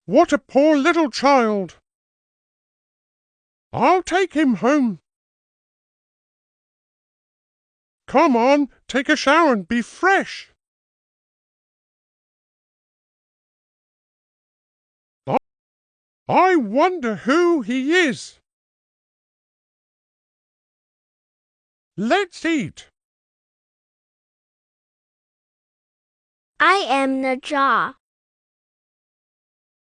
What a poor little child! I'll take him home. Come on, take a shower and be fresh. I wonder who he is. Let's eat. I am the jaw.